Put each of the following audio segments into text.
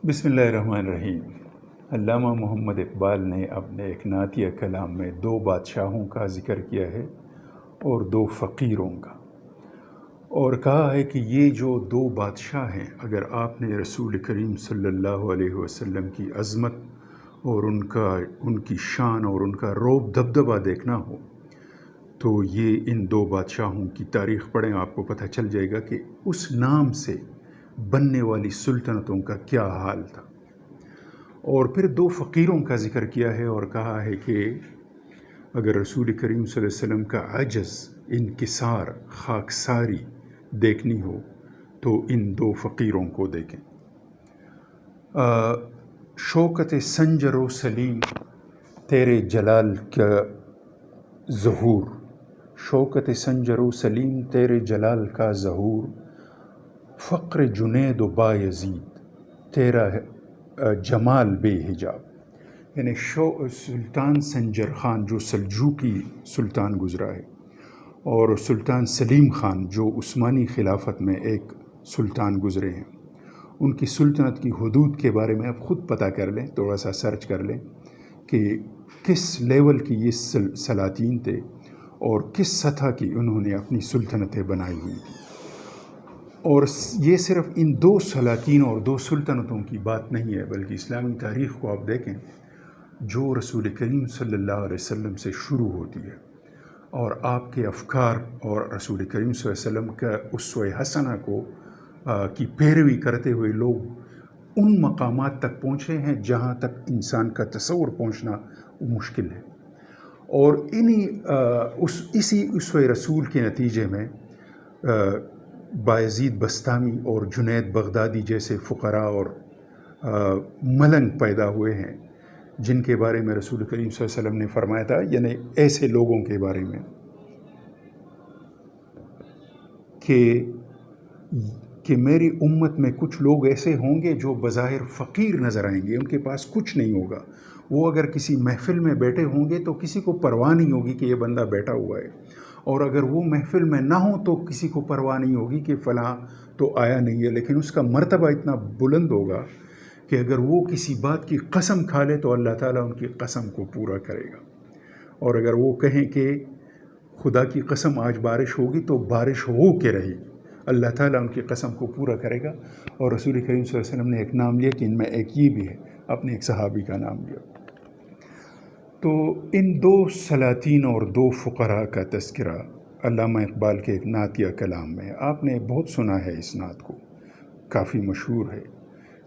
بسم اللہ الرحمن الرحیم۔ علامہ محمد اقبال نے اپنے ایک نعتیہ کلام میں 2 بادشاہوں کا ذکر کیا ہے اور 2 فقیروں کا، اور کہا ہے کہ یہ جو 2 بادشاہ ہیں، اگر آپ نے رسول کریم صلی اللہ علیہ وسلم کی عظمت اور ان کی شان اور ان کا رعب دبدبہ دیکھنا ہو تو یہ ان 2 بادشاہوں کی تاریخ پڑھیں، آپ کو پتہ چل جائے گا کہ اس نام سے بننے والی سلطنتوں کا کیا حال تھا۔ اور پھر 2 فقیروں کا ذکر کیا ہے اور کہا ہے کہ اگر رسول کریم صلی اللہ علیہ وسلم کا عجز، انکسار، خاکساری دیکھنی ہو تو ان 2 فقیروں کو دیکھیں۔ شوکت سنجر و سلیم تیرے جلال کا ظہور، شوکت سنجر و سلیم تیرے جلال کا ظہور، فقر جنید و بایزید تیرا جمال بے حجاب۔ یعنی سلطان سنجر خان جو سلجوقی سلطان گزرا ہے، اور سلطان سلیم خان جو عثمانی خلافت میں ایک سلطان گزرے ہیں، ان کی سلطنت کی حدود کے بارے میں آپ خود پتہ کر لیں، تھوڑا سا سرچ کر لیں کہ کس لیول کی یہ سلاطین تھے اور کس سطح کی انہوں نے اپنی سلطنتیں بنائی ہوئی تھیں۔ اور یہ صرف ان 2 سلاطین اور 2 سلطنتوں کی بات نہیں ہے، بلکہ اسلامی تاریخ کو آپ دیکھیں جو رسول کریم صلی اللہ علیہ وسلم سے شروع ہوتی ہے، اور آپ کے افکار اور رسول کریم صلی اللہ علیہ وسلم کا اسوہ حسنہ کی پیروی کرتے ہوئے لوگ ان مقامات تک پہنچے ہیں جہاں تک انسان کا تصور پہنچنا مشکل ہے۔ اور اسی اسوہ رسول کے نتیجے میں بایزید بستامی اور جنید بغدادی جیسے فقراء اور ملنگ پیدا ہوئے ہیں، جن کے بارے میں رسول کریم صلی اللہ علیہ وسلم نے فرمایا تھا، یعنی ایسے لوگوں کے بارے میں کہ میری امت میں کچھ لوگ ایسے ہوں گے جو بظاہر فقیر نظر آئیں گے، ان کے پاس کچھ نہیں ہوگا، وہ اگر کسی محفل میں بیٹھے ہوں گے تو کسی کو پرواہ نہیں ہوگی کہ یہ بندہ بیٹھا ہوا ہے، اور اگر وہ محفل میں نہ ہو تو کسی کو پرواہ نہیں ہوگی کہ فلاں تو آیا نہیں ہے، لیکن اس کا مرتبہ اتنا بلند ہوگا کہ اگر وہ کسی بات کی قسم کھا لے تو اللہ تعالیٰ ان کی قسم کو پورا کرے گا، اور اگر وہ کہیں کہ خدا کی قسم آج بارش ہوگی تو بارش ہو کے رہے گی، اللہ تعالیٰ ان کی قسم کو پورا کرے گا۔ اور رسول کریم صلی اللہ علیہ وسلم نے ایک نام لیا کہ ان میں ایک یہ بھی ہے، اپنے ایک صحابی کا نام لیا۔ تو ان 2 سلاطین اور 2 فقراء کا تذکرہ علامہ اقبال کے ایک نعتیہ کلام میں، آپ نے بہت سنا ہے اس نعت کو، کافی مشہور ہے،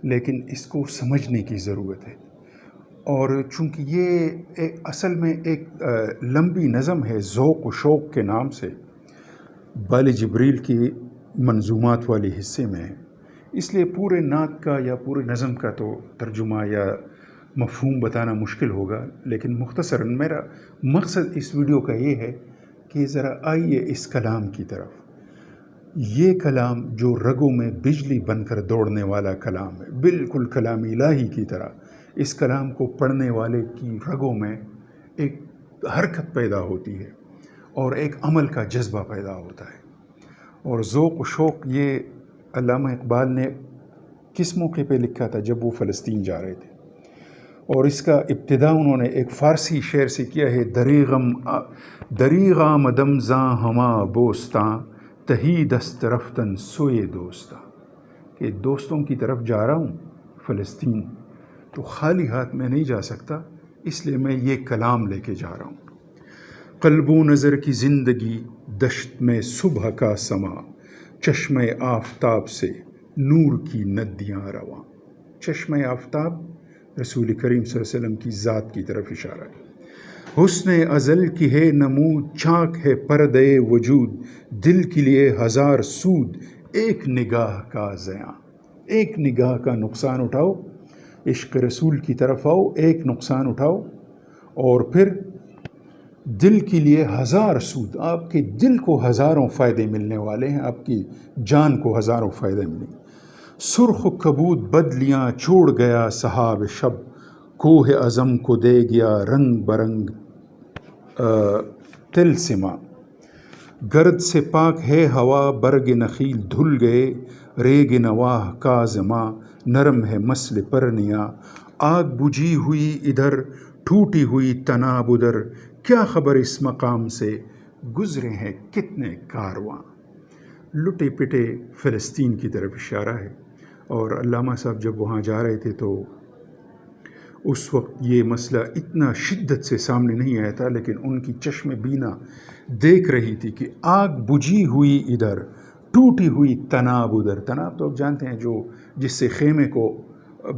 لیکن اس کو سمجھنے کی ضرورت ہے۔ اور چونکہ یہ اصل میں ایک لمبی نظم ہے، ذوق و شوق کے نام سے بال جبریل کی منظومات والے حصے میں ہے، اس لیے پورے نعت کا یا پورے نظم کا تو ترجمہ یا مفہوم بتانا مشکل ہوگا، لیکن مختصراً میرا مقصد اس ویڈیو کا یہ ہے کہ ذرا آئیے اس کلام کی طرف۔ یہ کلام جو رگوں میں بجلی بن کر دوڑنے والا کلام ہے، بالکل کلام الہی کی طرح، اس کلام کو پڑھنے والے کی رگوں میں ایک حرکت پیدا ہوتی ہے اور ایک عمل کا جذبہ پیدا ہوتا ہے۔ اور ذوق و شوق یہ علامہ اقبال نے کس موقع پہ لکھا تھا؟ جب وہ فلسطین جا رہے تھے، اور اس کا ابتدا انہوں نے ایک فارسی شعر سے کیا ہے، دریغ آمدم زاں ہما بوستاں تہی دست رفتن سوئے دوستاں، کہ دوستوں کی طرف جا رہا ہوں فلسطین، تو خالی ہاتھ میں نہیں جا سکتا، اس لیے میں یہ کلام لے کے جا رہا ہوں۔ قلب و نظر کی زندگی دشت میں صبح کا سما، چشمہ آفتاب سے نور کی ندیاں رواں۔ چشمہ آفتاب رسول کریم صلی اللہ علیہ وسلم کی ذات کی طرف اشارہ ہے۔ حسن ازل کی ہے نمود، چاک ہے پردے وجود، دل کے لیے 1000 سود، ایک نگاہ کا زیاں۔ ایک نگاہ کا نقصان اٹھاؤ، عشق رسول کی طرف آؤ، ایک نقصان اٹھاؤ، اور پھر دل کے لیے 1000 سود، آپ کے دل کو 1000 فائدے ملنے والے ہیں، آپ کی جان کو 1000 فائدے ملیں گے۔ سرخ کبود بدلیاں چھوڑ گیا صحاب شب، کوہ عظم کو دے گیا رنگ برنگ طلسماں، گرد سے پاک ہے ہوا برگ نخیل دھل گئے، ریگ نواح کاظماں، نرم ہے مسل پرنیاں، آگ بجھی ہوئی ادھر ٹوٹی ہوئی تناب ادھر، کیا خبر اس مقام سے گزرے ہیں کتنے کارواں۔ لٹے پٹے فلسطین کی طرف اشارہ ہے، اور علامہ صاحب جب وہاں جا رہے تھے تو اس وقت یہ مسئلہ اتنا شدت سے سامنے نہیں آیا تھا، لیکن ان کی چشم بینا دیکھ رہی تھی کہ آگ بجھی ہوئی ادھر ٹوٹی ہوئی تناب ادھر۔ تناب تو آپ جانتے ہیں جو جس سے خیمے کو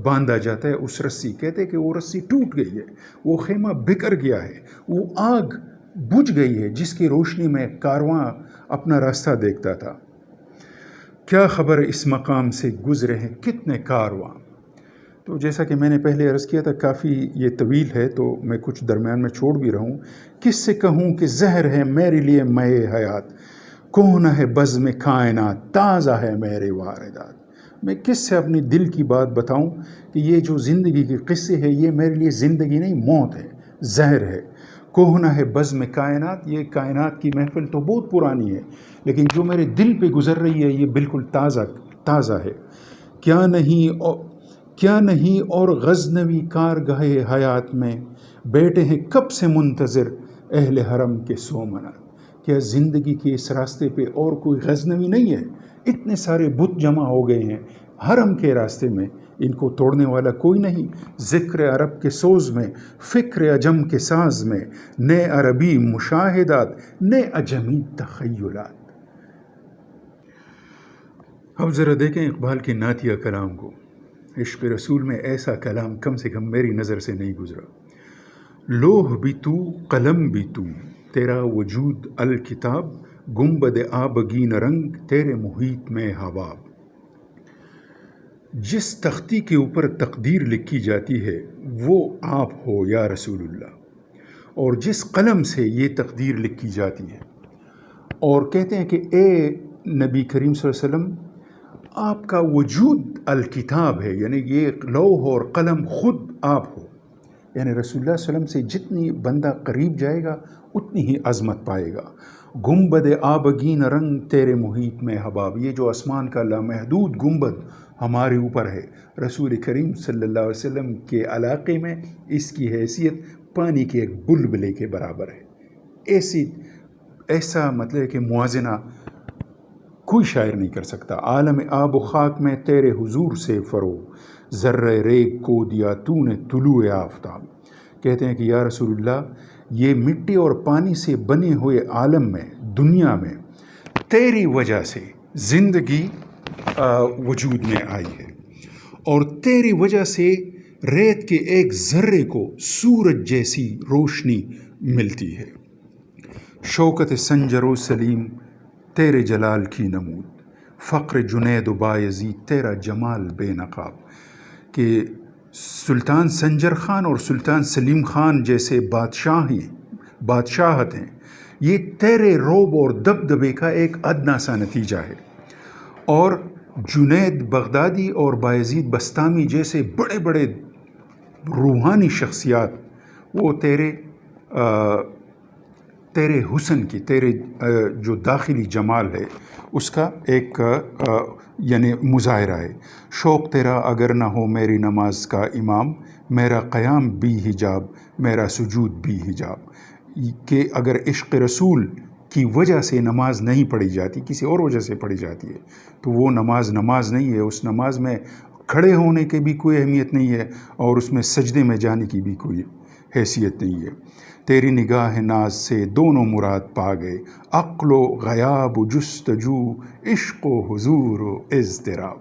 باندھا جاتا ہے، اس رسی، کہتے ہیں کہ وہ رسی ٹوٹ گئی ہے، وہ خیمہ بکھر گیا ہے، وہ آگ بجھ گئی ہے جس کی روشنی میں کارواں اپنا راستہ دیکھتا تھا۔ کیا خبر اس مقام سے گزرے ہیں کتنے کارواں۔ تو جیسا کہ میں نے پہلے عرض کیا تھا، کافی یہ طویل ہے تو میں کچھ درمیان میں چھوڑ بھی رہا ہوں۔ کس سے کہوں کہ زہر ہے میرے لیے مے حیات، کون ہے بزم کائنات، تازہ ہے میرے واردات۔ میں کس سے اپنی دل کی بات بتاؤں کہ یہ جو زندگی کے قصے ہے یہ میرے لیے زندگی نہیں، موت ہے، زہر ہے۔ کوہنا ہے بزم کائنات، یہ کائنات کی محفل تو بہت پرانی ہے، لیکن جو میرے دل پہ گزر رہی ہے یہ بالکل تازہ ہے۔ کیا نہیں اور غزنوی کارگاہ حیات میں، بیٹھے ہیں کب سے منتظر اہل حرم کے سومنات۔ کیا زندگی کے اس راستے پہ اور کوئی غزنوی نہیں ہے؟ اتنے سارے بت جمع ہو گئے ہیں حرم کے راستے میں، ان کو توڑنے والا کوئی نہیں۔ ذکر عرب کے سوز میں، فکر عجم کے ساز میں، نئے عربی مشاہدات، نئے عجمی تخیلات۔ اب ذرا دیکھیں اقبال کے نعتیہ کلام کو۔ عشق رسول میں ایسا کلام کم سے کم میری نظر سے نہیں گزرا۔ لوح بھی تو، قلم بھی تو، تیرا وجود الکتاب، گنبد آبگین رنگ تیرے محیط میں حباب۔ جس تختی کے اوپر تقدیر لکھی جاتی ہے وہ آپ ہو یا رسول اللہ، اور جس قلم سے یہ تقدیر لکھی جاتی ہے، اور کہتے ہیں کہ اے نبی کریم صلی اللہ علیہ وسلم، آپ کا وجود الکتاب ہے، یعنی یہ لوح اور قلم خود آپ ہو۔ یعنی رسول اللہ صلی اللہ علیہ وسلم سے جتنی بندہ قریب جائے گا اتنی ہی عظمت پائے گا۔ گنبد آبگین رنگ تیرے محیط میں حباب، یہ جو آسمان کا لامحدود گنبد ہمارے اوپر ہے، رسول کریم صلی اللہ علیہ وسلم کے علاقے میں اس کی حیثیت پانی کے ایک بلبلے کے برابر ہے۔ ایسا مطلب ہے کہ موازنہ کوئی شاعر نہیں کر سکتا۔ عالم آب و خاک میں تیرے حضور سے فروغ، ذرہ ریگ کو دیا تو نے طلوع آفتاب۔ کہتے ہیں کہ یا رسول اللہ، یہ مٹی اور پانی سے بنے ہوئے عالم میں، دنیا میں تیری وجہ سے زندگی وجود میں آئی ہے، اور تیری وجہ سے ریت کے ایک ذرے کو سورج جیسی روشنی ملتی ہے۔ شوکت سنجر و سلیم تیرے جلال کی نمود، فقر جنید و بایزید تیرا جمال بے نقاب۔ کہ سلطان سنجر خان اور سلطان سلیم خان جیسے بادشاہت ہیں، یہ تیرے روب اور دبدبے کا ایک ادنا سا نتیجہ ہے۔ اور جنید بغدادی اور بایزید بستامی جیسے بڑے بڑے روحانی شخصیات، وہ تیرے حسن کی، تیرے جو داخلی جمال ہے اس کا ایک یعنی مظاہرہ ہے۔ شوق تیرا اگر نہ ہو میری نماز کا امام، میرا قیام بھی حجاب، میرا سجود بھی حجاب۔ کہ اگر عشق رسول کی وجہ سے نماز نہیں پڑھی جاتی، کسی اور وجہ سے پڑھی جاتی ہے، تو وہ نماز نہیں ہے۔ اس نماز میں کھڑے ہونے کی بھی کوئی اہمیت نہیں ہے، اور اس میں سجدے میں جانے کی بھی کوئی حیثیت نہیں ہے۔ تیری نگاہ ناز سے دونوں مراد پا گئے، عقل و غیاب و جستجو، عشق و حضور و اضطراب۔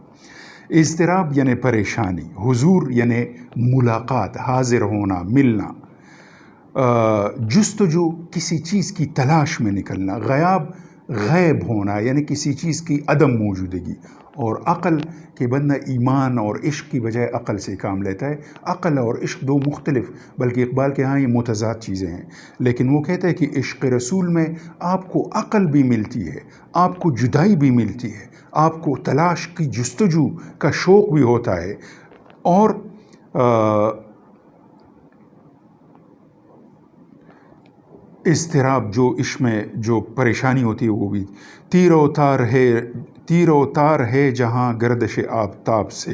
اضطراب یعنی پریشانی، حضور یعنی ملاقات، حاضر ہونا، ملنا، جستجو کسی چیز کی تلاش میں نکلنا، غیب ہونا یعنی کسی چیز کی عدم موجودگی، اور عقل کہ بندہ ایمان اور عشق کی بجائے عقل سے کام لیتا ہے۔ عقل اور عشق دو مختلف، بلکہ اقبال کے ہاں یہ متضاد چیزیں ہیں، لیکن وہ کہتا ہے کہ عشق رسول میں آپ کو عقل بھی ملتی ہے، آپ کو جدائی بھی ملتی ہے، آپ کو تلاش کی جستجو کا شوق بھی ہوتا ہے، اور اضطراب جو عشق میں جو پریشانی ہوتی ہے وہ بھی۔ تیر و تار ہے جہاں گردش آفتاب سے،